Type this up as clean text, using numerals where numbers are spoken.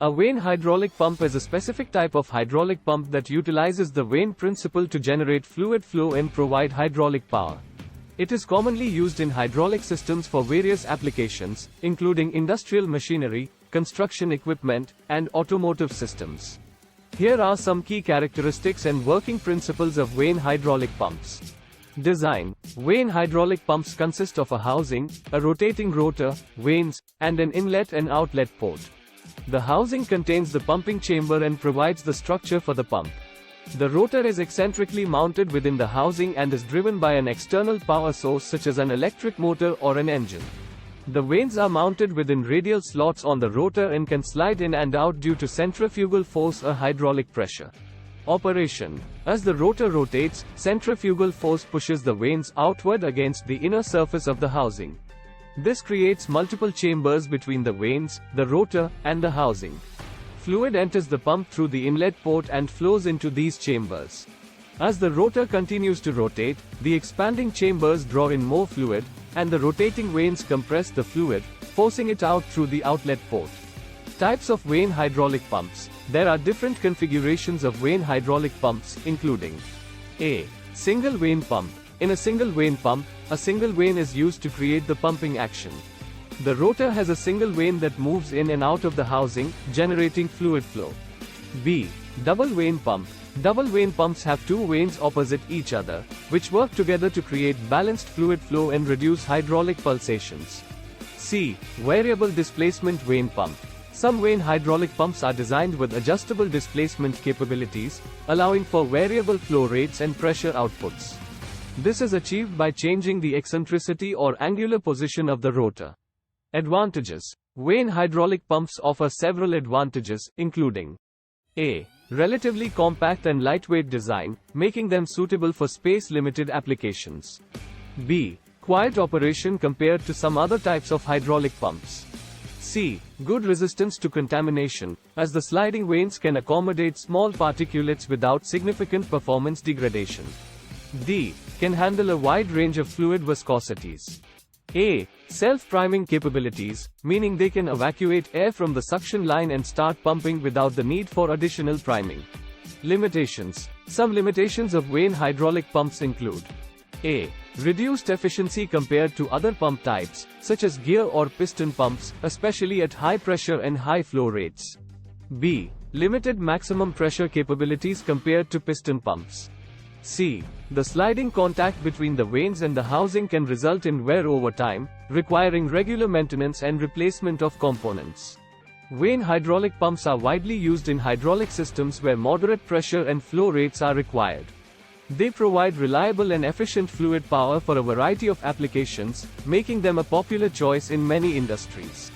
A vane hydraulic pump is a specific type of hydraulic pump that utilizes the vane principle to generate fluid flow and provide hydraulic power. It is commonly used in hydraulic systems for various applications, including industrial machinery, construction equipment, and automotive systems. Here are some key characteristics and working principles of vane hydraulic pumps. Design. Vane hydraulic pumps consist of a housing, a rotating rotor, vanes, and an inlet and outlet port. The housing contains the pumping chamber and provides the structure for the pump. The rotor is eccentrically mounted within the housing and is driven by an external power source such as an electric motor or an engine. The vanes are mounted within radial slots on the rotor and can slide in and out due to centrifugal force or hydraulic pressure. Operation. As the rotor rotates, centrifugal force pushes the vanes outward against the inner surface of the housing. This creates multiple chambers between the vanes, the rotor, and the housing. Fluid enters the pump through the inlet port and flows into these chambers. As the rotor continues to rotate, the expanding chambers draw in more fluid, and the rotating vanes compress the fluid, forcing it out through the outlet port. Types of vane hydraulic pumps. There are different configurations of vane hydraulic pumps, including A. Single vane pump. In a single vane pump, a single vane is used to create the pumping action. The rotor has a single vane that moves in and out of the housing, generating fluid flow. B. Double vane pump. Double vane pumps have two vanes opposite each other, which work together to create balanced fluid flow and reduce hydraulic pulsations. C. Variable displacement vane pump. Some vane hydraulic pumps are designed with adjustable displacement capabilities, allowing for variable flow rates and pressure outputs. This is achieved by changing the eccentricity or angular position of the rotor. Advantages. Vane hydraulic pumps offer several advantages, including A. Relatively compact and lightweight design, making them suitable for space-limited applications. B. Quiet operation compared to some other types of hydraulic pumps. C. Good resistance to contamination, as the sliding vanes can accommodate small particulates without significant performance degradation. D. Can handle a wide range of fluid viscosities. A. Self-priming capabilities, meaning they can evacuate air from the suction line and start pumping without the need for additional priming. Limitations. Some limitations of vane hydraulic pumps include A. Reduced efficiency compared to other pump types, such as gear or piston pumps, especially at high pressure and high flow rates. B. Limited maximum pressure capabilities compared to piston pumps. C. The sliding contact between the vanes and the housing can result in wear over time, requiring regular maintenance and replacement of components. Vane hydraulic pumps are widely used in hydraulic systems where moderate pressure and flow rates are required. They provide reliable and efficient fluid power for a variety of applications, making them a popular choice in many industries.